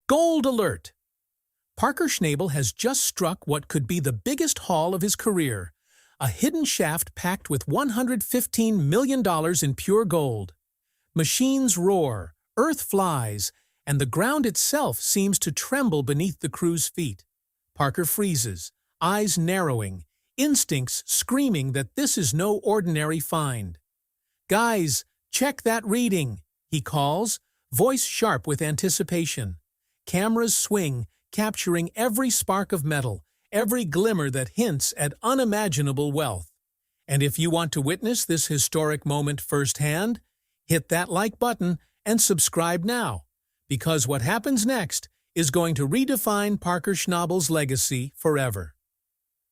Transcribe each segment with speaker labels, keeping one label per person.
Speaker 1: Gold alert! Parker Schnabel has just struck what could be the biggest haul of his career, a hidden shaft packed with $115 million in pure gold. Machines roar, earth flies, and the ground itself seems to tremble beneath the crew's feet. Parker freezes, eyes narrowing, instincts screaming that this is no ordinary find. "Guys, check that reading," he calls, voice sharp with anticipation. Cameras swing, capturing every spark of metal, every glimmer that hints at unimaginable wealth. And if you want to witness this historic moment firsthand, hit that like button and subscribe now, because what happens next is going to redefine Parker Schnabel's legacy forever.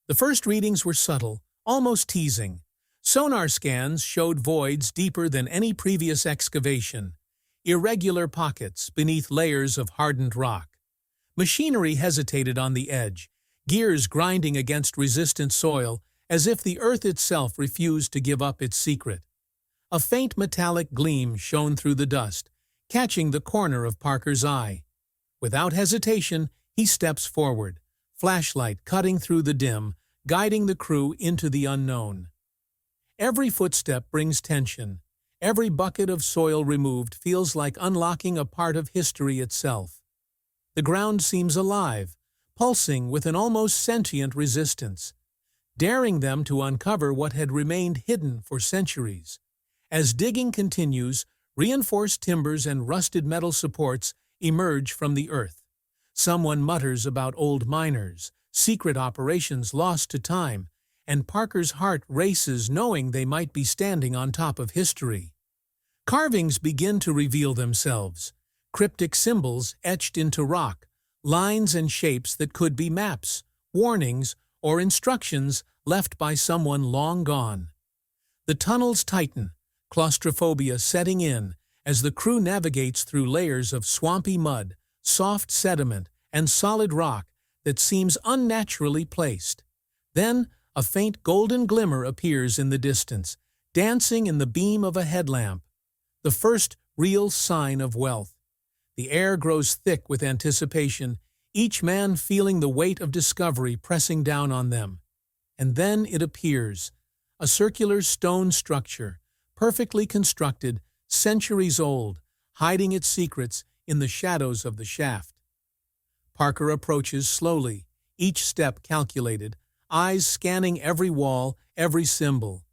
Speaker 1: The first readings were subtle, almost teasing. Sonar scans showed voids deeper than any previous excavation, irregular pockets beneath layers of hardened rock. Machinery hesitated on the edge, gears grinding against resistant soil, as if the earth itself refused to give up its secret. A faint metallic gleam shone through the dust, catching the corner of Parker's eye. Without hesitation, he steps forward, flashlight cutting through the dim, guiding the crew into the unknown. Every footstep brings tension. Every bucket of soil removed feels like unlocking a part of history itself. The ground seems alive, pulsing with an almost sentient resistance, daring them to uncover what had remained hidden for centuries. As digging continues, reinforced timbers and rusted metal supports emerge from the earth. Someone mutters about old miners, secret operations lost to time, and Parker's heart races knowing they might be standing on top of history. Carvings begin to reveal themselves, cryptic symbols etched into rock, lines and shapes that could be maps, warnings, or instructions left by someone long gone. The tunnels tighten, claustrophobia setting in as the crew navigates through layers of swampy mud, soft sediment, and solid rock that seems unnaturally placed. Then, a faint golden glimmer appears in the distance, dancing in the beam of a headlamp, the first real sign of wealth. The air grows thick with anticipation, each man feeling the weight of discovery pressing down on them. And then it appears, a circular stone structure, perfectly constructed, centuries old, hiding its secrets in the shadows of the shaft. Parker approaches slowly, each step calculated, eyes scanning every wall, every symbol.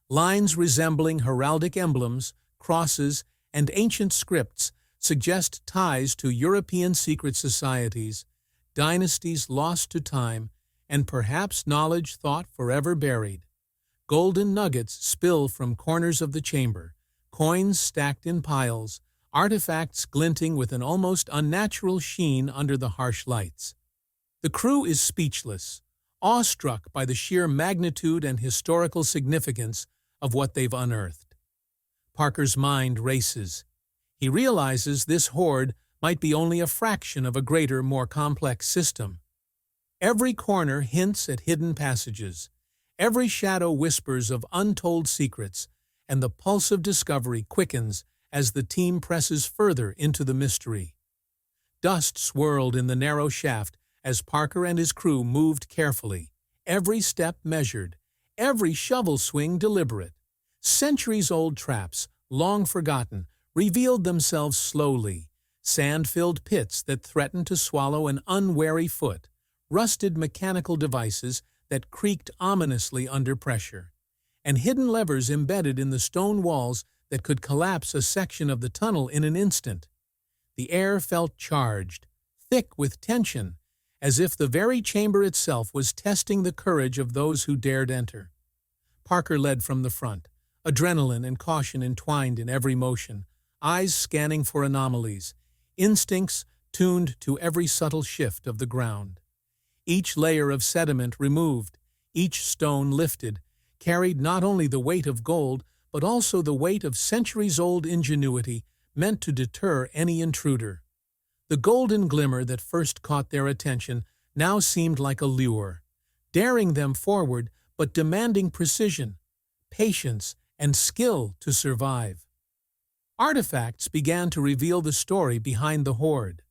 Speaker 1: Lines resembling heraldic emblems, crosses, and ancient scripts suggest ties to European secret societies, dynasties lost to time, and perhaps knowledge thought forever buried. Golden nuggets spill from corners of the chamber, coins stacked in piles, artifacts glinting with an almost unnatural sheen under the harsh lights. The crew is speechless, awestruck by the sheer magnitude and historical significance of what they've unearthed. Parker's mind races. He realizes this hoard might be only a fraction of a greater, more complex system. Every corner hints at hidden passages. Every shadow whispers of untold secrets, and the pulse of discovery quickens as the team presses further into the mystery. Dust swirled in the narrow shaft as Parker and his crew moved carefully, every step measured, every shovel swing deliberate. Centuries-old traps, long forgotten, revealed themselves slowly, sand-filled pits that threatened to swallow an unwary foot, rusted mechanical devices that creaked ominously under pressure, and hidden levers embedded in the stone walls that could collapse a section of the tunnel in an instant. The air felt charged, thick with tension, as if the very chamber itself was testing the courage of those who dared enter. Parker led from the front, adrenaline and caution entwined in every motion, eyes scanning for anomalies, instincts tuned to every subtle shift of the ground. Each layer of sediment removed, each stone lifted, carried not only the weight of gold, but also the weight of centuries-old ingenuity meant to deter any intruder. The golden glimmer that first caught their attention now seemed like a lure, daring them forward but demanding precision, patience, and skill to survive. Artifacts began to reveal the story behind the hoard.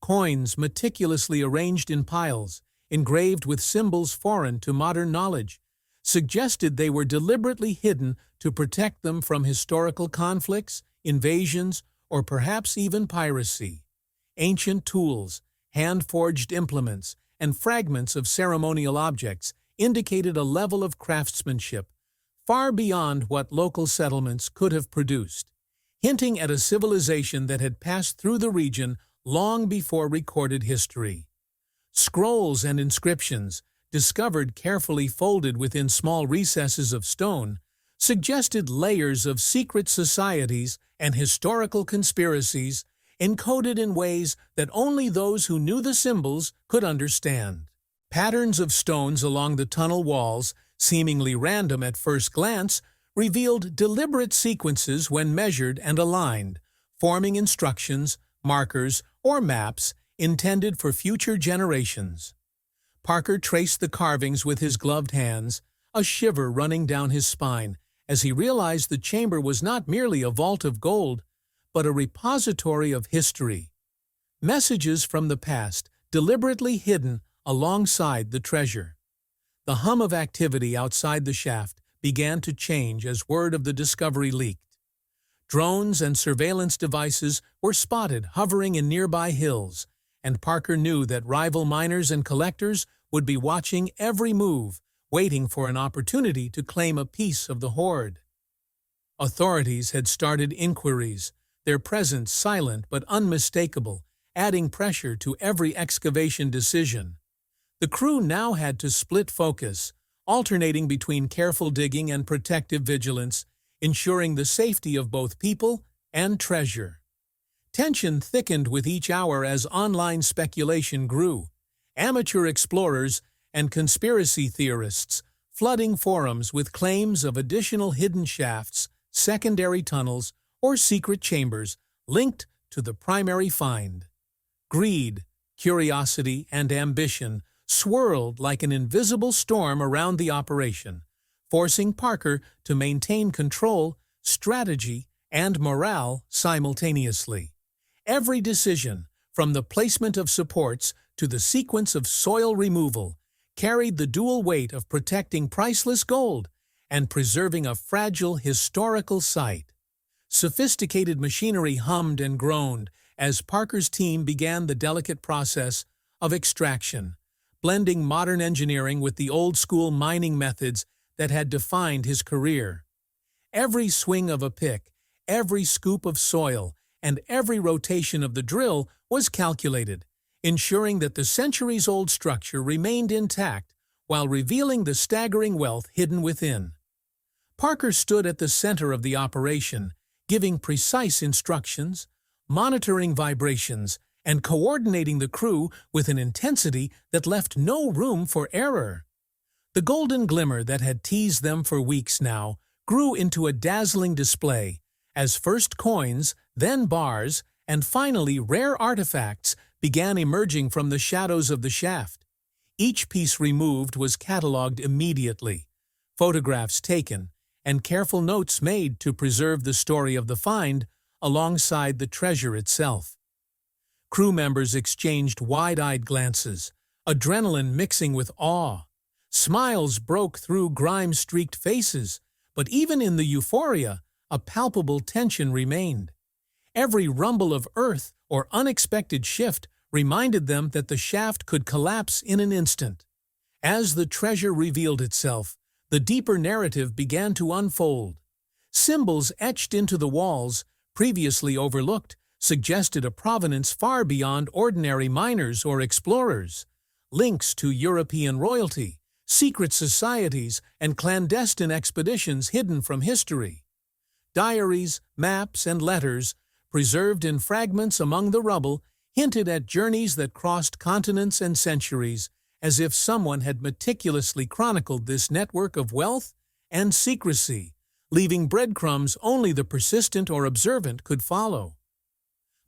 Speaker 1: coins meticulously arranged in piles, engraved with symbols foreign to modern knowledge, suggested they were deliberately hidden to protect them from historical conflicts, invasions, or perhaps even piracy. Ancient tools, hand-forged implements, and fragments of ceremonial objects indicated a level of craftsmanship far beyond what local settlements could have produced, hinting at a civilization that had passed through the region long before recorded history. Scrolls and inscriptions, discovered carefully folded within small recesses of stone, suggested layers of secret societies and historical conspiracies encoded in ways that only those who knew the symbols could understand. Patterns of stones along the tunnel walls, seemingly random at first glance, revealed deliberate sequences when measured and aligned, forming instructions, markers, or maps intended for future generations. Parker traced the carvings with his gloved hands, a shiver running down his spine as he realized the chamber was not merely a vault of gold, but a repository of history. Messages from the past, deliberately hidden alongside the treasure. The hum of activity outside the shaft began to change as word of the discovery leaked. Drones and surveillance devices were spotted hovering in nearby hills, and Parker knew that rival miners and collectors would be watching every move, waiting for an opportunity to claim a piece of the hoard. Authorities had started inquiries, their presence silent but unmistakable, adding pressure to every excavation decision. The crew now had to split focus, alternating between careful digging and protective vigilance, ensuring the safety of both people and treasure. Tension thickened with each hour as online speculation grew, amateur explorers and conspiracy theorists flooding forums with claims of additional hidden shafts, secondary tunnels, or secret chambers linked to the primary find. Greed, curiosity, and ambition swirled like an invisible storm around the operation, forcing Parker to maintain control, strategy, and morale simultaneously. Every decision, from the placement of supports to the sequence of soil removal, carried the dual weight of protecting priceless gold and preserving a fragile historical site. Sophisticated machinery hummed and groaned as Parker's team began the delicate process of extraction, blending modern engineering with the old-school mining methods that had defined his career. Every swing of a pick, every scoop of soil, and every rotation of the drill was calculated, ensuring that the centuries-old structure remained intact while revealing the staggering wealth hidden within. Parker stood at the center of the operation, giving precise instructions, monitoring vibrations, and coordinating the crew with an intensity that left no room for error. The golden glimmer that had teased them for weeks now grew into a dazzling display, as first coins, then bars, and finally rare artifacts began emerging from the shadows of the shaft. Each piece removed was catalogued immediately, photographs taken, and careful notes made to preserve the story of the find alongside the treasure itself. Crew members exchanged wide-eyed glances, adrenaline mixing with awe. Smiles broke through grime-streaked faces, but even in the euphoria, a palpable tension remained. Every rumble of earth or unexpected shift reminded them that the shaft could collapse in an instant. As the treasure revealed itself, the deeper narrative began to unfold. Symbols etched into the walls, previously overlooked, suggested a provenance far beyond ordinary miners or explorers. Links to European royalty, secret societies, and clandestine expeditions hidden from history. Diaries, maps, and letters, preserved in fragments among the rubble, hinted at journeys that crossed continents and centuries, as if someone had meticulously chronicled this network of wealth and secrecy, leaving breadcrumbs only the persistent or observant could follow.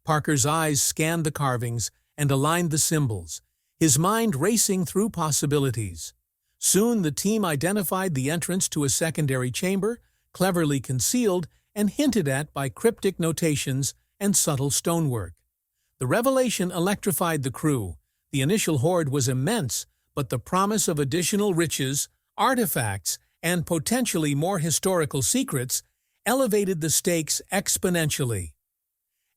Speaker 1: Parker's eyes scanned the carvings and aligned the symbols, his mind racing through possibilities. Soon the team identified the entrance to a secondary chamber, cleverly concealed and hinted at by cryptic notations and subtle stonework. The revelation electrified the crew. The initial hoard was immense, but the promise of additional riches, artifacts, and potentially more historical secrets elevated the stakes exponentially.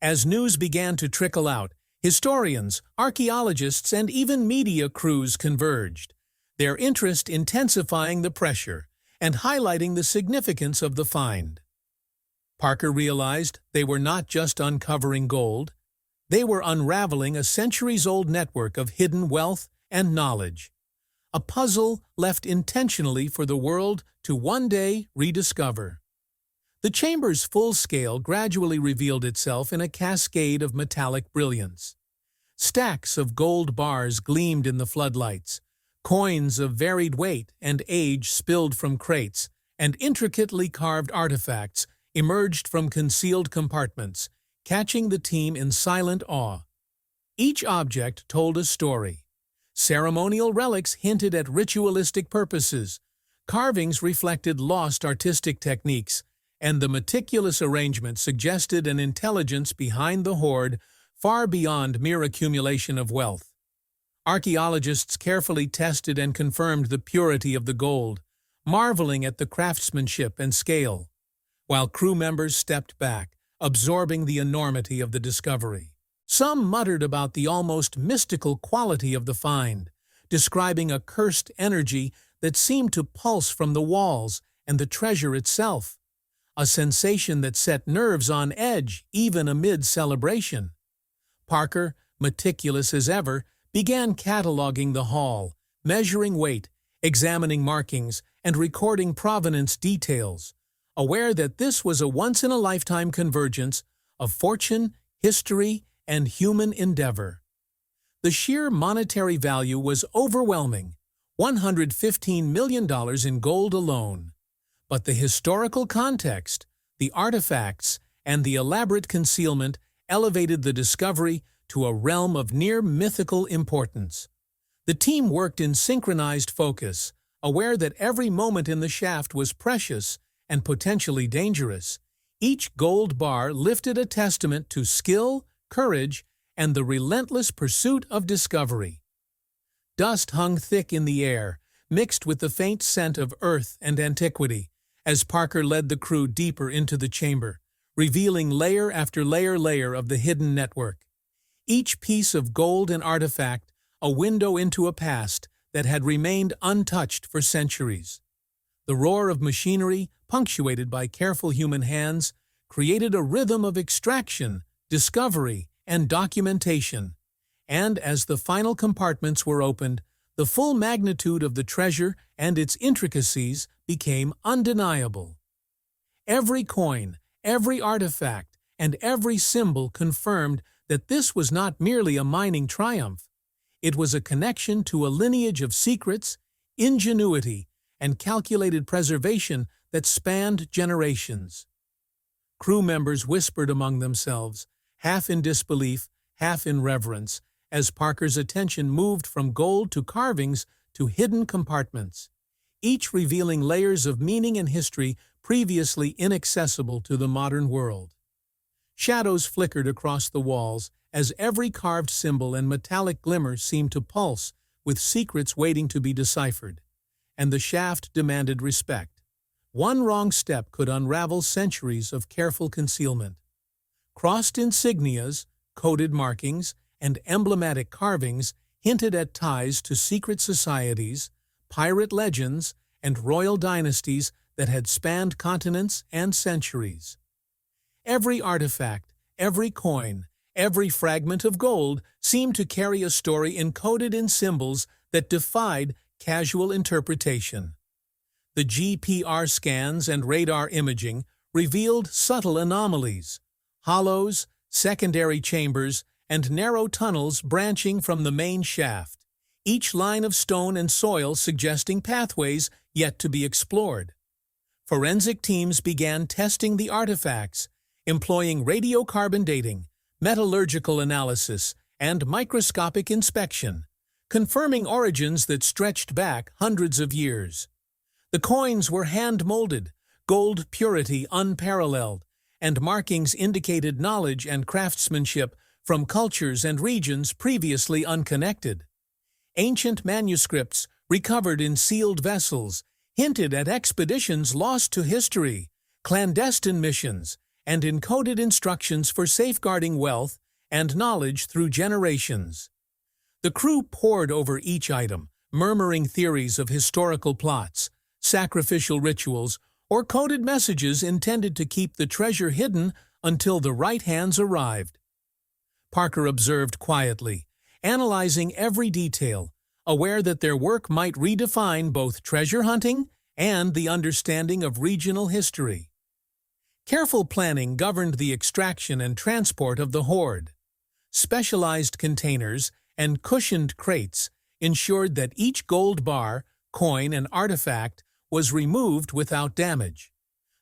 Speaker 1: As news began to trickle out, historians, archaeologists, and even media crews converged, their interest intensifying the pressure and highlighting the significance of the find. Parker realized they were not just uncovering gold, they were unraveling a centuries-old network of hidden wealth and knowledge, a puzzle left intentionally for the world to one day rediscover. The chamber's full scale gradually revealed itself in a cascade of metallic brilliance. Stacks of gold bars gleamed in the floodlights, coins of varied weight and age spilled from crates, and intricately carved artifacts emerged from concealed compartments, catching the team in silent awe. Each object told a story. Ceremonial relics hinted at ritualistic purposes, carvings reflected lost artistic techniques, and the meticulous arrangement suggested an intelligence behind the hoard far beyond mere accumulation of wealth. Archaeologists carefully tested and confirmed the purity of the gold, marveling at the craftsmanship and scale, while crew members stepped back, absorbing the enormity of the discovery. Some muttered about the almost mystical quality of the find, describing a cursed energy that seemed to pulse from the walls and the treasure itself, a sensation that set nerves on edge even amid celebration. Parker, meticulous as ever, began cataloging the haul, measuring weight, examining markings, and recording provenance details, aware that this was a once-in-a-lifetime convergence of fortune, history, and human endeavor. The sheer monetary value was overwhelming, $115 million in gold alone. But the historical context, the artifacts, and the elaborate concealment elevated the discovery to a realm of near-mythical importance. The team worked in synchronized focus, aware that every moment in the shaft was precious and potentially dangerous. Each gold bar lifted a testament to skill, courage, and the relentless pursuit of discovery. Dust hung thick in the air, mixed with the faint scent of earth and antiquity, as Parker led the crew deeper into the chamber, revealing layer after layer of the hidden network. Each piece of gold and artifact, a window into a past that had remained untouched for centuries. The roar of machinery, punctuated by careful human hands, created a rhythm of extraction, discovery, and documentation. And as the final compartments were opened, the full magnitude of the treasure and its intricacies became undeniable. Every coin, every artifact, and every symbol confirmed that this was not merely a mining triumph. It was a connection to a lineage of secrets, ingenuity, and calculated preservation that spanned generations. Crew members whispered among themselves, half in disbelief, half in reverence, as Parker's attention moved from gold to carvings to hidden compartments, each revealing layers of meaning and history previously inaccessible to the modern world. Shadows flickered across the walls as every carved symbol and metallic glimmer seemed to pulse with secrets waiting to be deciphered, and the shaft demanded respect. One wrong step could unravel centuries of careful concealment. Crossed insignias, coded markings, and emblematic carvings hinted at ties to secret societies, pirate legends, and royal dynasties that had spanned continents and centuries. Every artifact, every coin, every fragment of gold seemed to carry a story encoded in symbols that defied casual interpretation. The GPR scans and radar imaging revealed subtle anomalies, hollows, secondary chambers, and narrow tunnels branching from the main shaft, each line of stone and soil suggesting pathways yet to be explored. Forensic teams began testing the artifacts, employing radiocarbon dating, metallurgical analysis, and microscopic inspection, confirming origins that stretched back hundreds of years. The coins were hand-molded, gold purity unparalleled, and markings indicated knowledge and craftsmanship from cultures and regions previously unconnected. Ancient manuscripts, recovered in sealed vessels, hinted at expeditions lost to history, clandestine missions, and encoded instructions for safeguarding wealth and knowledge through generations. The crew pored over each item, murmuring theories of historical plots, sacrificial rituals, or coded messages intended to keep the treasure hidden until the right hands arrived. Parker observed quietly, analyzing every detail, aware that their work might redefine both treasure hunting and the understanding of regional history. Careful planning governed the extraction and transport of the hoard. Specialized containers and cushioned crates ensured that each gold bar, coin, and artifact was removed without damage.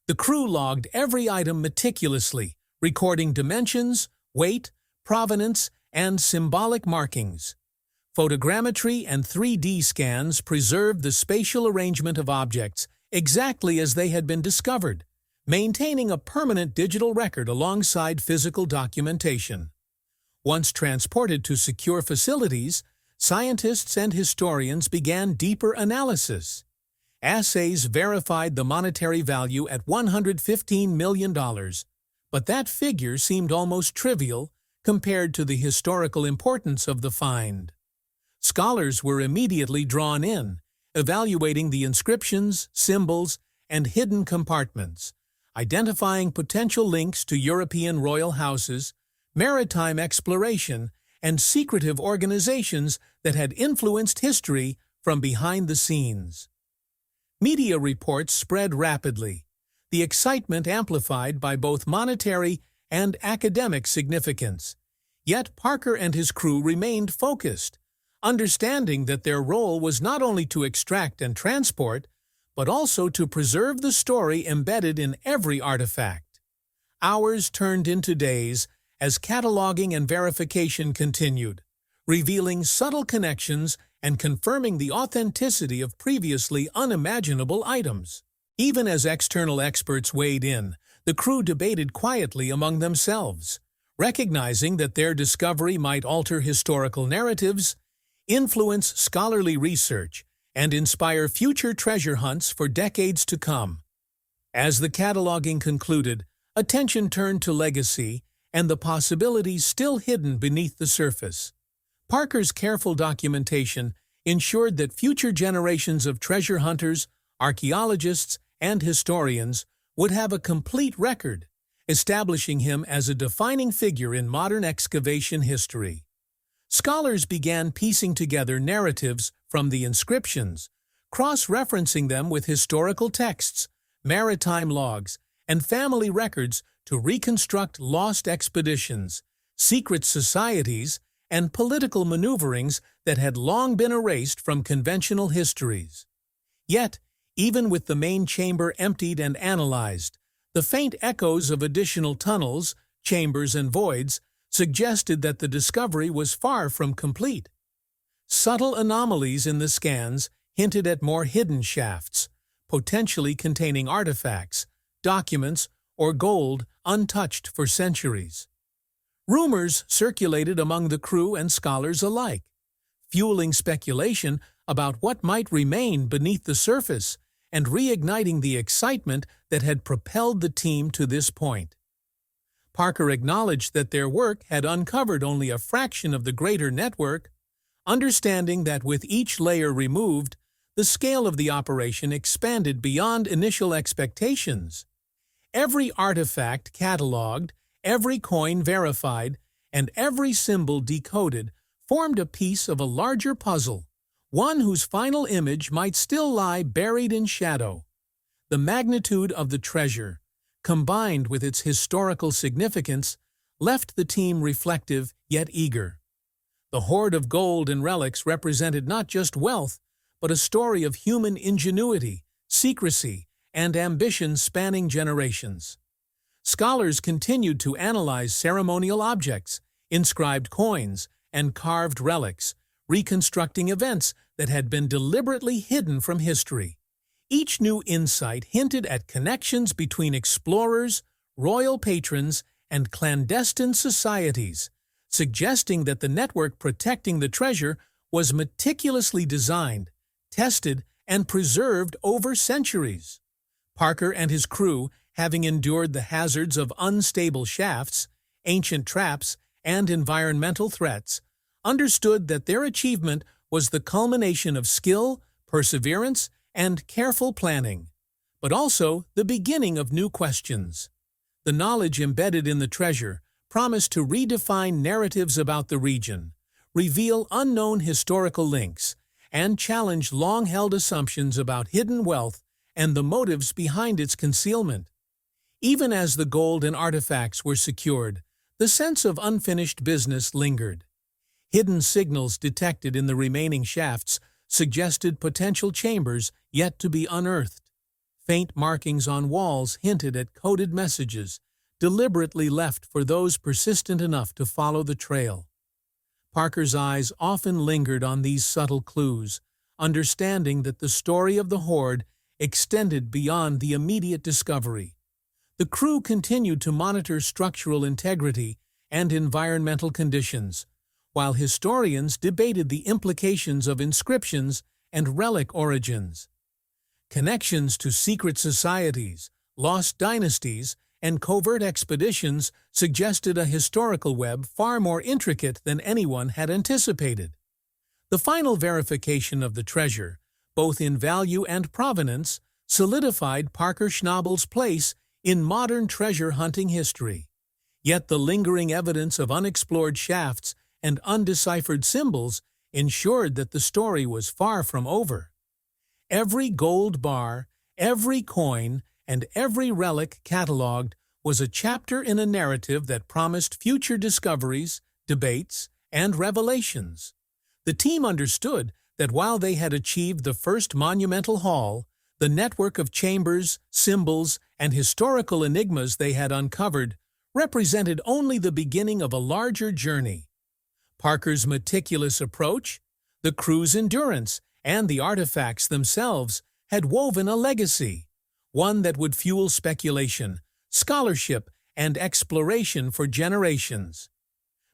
Speaker 1: The crew logged every item meticulously, recording dimensions, weight, provenance, and symbolic markings. Photogrammetry and 3D scans preserved the spatial arrangement of objects exactly as they had been discovered, maintaining a permanent digital record alongside physical documentation. Once transported to secure facilities, scientists and historians began deeper analysis. Assays verified the monetary value at $115 million, but that figure seemed almost trivial compared to the historical importance of the find. Scholars were immediately drawn in, evaluating the inscriptions, symbols, and hidden compartments, identifying potential links to European royal houses, maritime exploration, and secretive organizations that had influenced history from behind the scenes. Media reports spread rapidly, the excitement amplified by both monetary and academic significance. Yet Parker and his crew remained focused, understanding that their role was not only to extract and transport, but also to preserve the story embedded in every artifact. Hours turned into days as cataloging and verification continued, revealing subtle connections and confirming the authenticity of previously unimaginable items. Even as external experts weighed in, the crew debated quietly among themselves, recognizing that their discovery might alter historical narratives, influence scholarly research, and inspire future treasure hunts for decades to come. As the cataloging concluded, attention turned to legacy and the possibilities still hidden beneath the surface. Parker's careful documentation ensured that future generations of treasure hunters, archaeologists, and historians would have a complete record, establishing him as a defining figure in modern excavation history. Scholars began piecing together narratives from the inscriptions, cross-referencing them with historical texts, maritime logs, and family records to reconstruct lost expeditions, secret societies, and political maneuverings that had long been erased from conventional histories. Yet, even with the main chamber emptied and analyzed, the faint echoes of additional tunnels, chambers, and voids suggested that the discovery was far from complete. Subtle anomalies in the scans hinted at more hidden shafts, potentially containing artifacts, documents, or gold untouched for centuries. Rumors circulated among the crew and scholars alike, fueling speculation about what might remain beneath the surface and reigniting the excitement that had propelled the team to this point. Parker acknowledged that their work had uncovered only a fraction of the greater network, understanding that with each layer removed, the scale of the operation expanded beyond initial expectations. Every artifact cataloged, every coin verified, and every symbol decoded formed a piece of a larger puzzle, one whose final image might still lie buried in shadow. The magnitude of the treasure, combined with its historical significance, left the team reflective yet eager. The hoard of gold and relics represented not just wealth, but a story of human ingenuity, secrecy, and ambition spanning generations. Scholars continued to analyze ceremonial objects, inscribed coins, and carved relics, reconstructing events that had been deliberately hidden from history. Each new insight hinted at connections between explorers, royal patrons, and clandestine societies, suggesting that the network protecting the treasure was meticulously designed, tested, and preserved over centuries. Parker and his crew, having endured the hazards of unstable shafts, ancient traps, and environmental threats, understood that their achievement was the culmination of skill, perseverance, and careful planning, but also the beginning of new questions. The knowledge embedded in the treasure promised to redefine narratives about the region, reveal unknown historical links, and challenge long-held assumptions about hidden wealth and the motives behind its concealment. Even as the gold and artifacts were secured, the sense of unfinished business lingered. Hidden signals detected in the remaining shafts suggested potential chambers yet to be unearthed. Faint markings on walls hinted at coded messages, deliberately left for those persistent enough to follow the trail. Parker's eyes often lingered on these subtle clues, understanding that the story of the hoard extended beyond the immediate discovery. The crew continued to monitor structural integrity and environmental conditions, while historians debated the implications of inscriptions and relic origins. Connections to secret societies, lost dynasties, and covert expeditions suggested a historical web far more intricate than anyone had anticipated. The final verification of the treasure, both in value and provenance, solidified Parker Schnabel's place in modern treasure hunting history. Yet the lingering evidence of unexplored shafts and undeciphered symbols ensured that the story was far from over. Every gold bar, every coin, and every relic catalogued was a chapter in a narrative that promised future discoveries, debates, and revelations. The team understood that while they had achieved the first monumental haul, the network of chambers, symbols, and historical enigmas they had uncovered represented only the beginning of a larger journey. Parker's meticulous approach, the crew's endurance, and the artifacts themselves had woven a legacy, one that would fuel speculation, scholarship, and exploration for generations.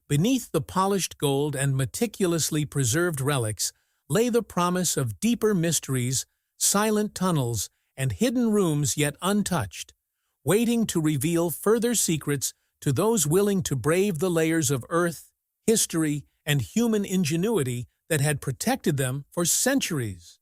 Speaker 1: Beneath the polished gold and meticulously preserved relics lay the promise of deeper mysteries, silent tunnels, and hidden rooms yet untouched, waiting to reveal further secrets to those willing to brave the layers of earth, history, and human ingenuity that had protected them for centuries.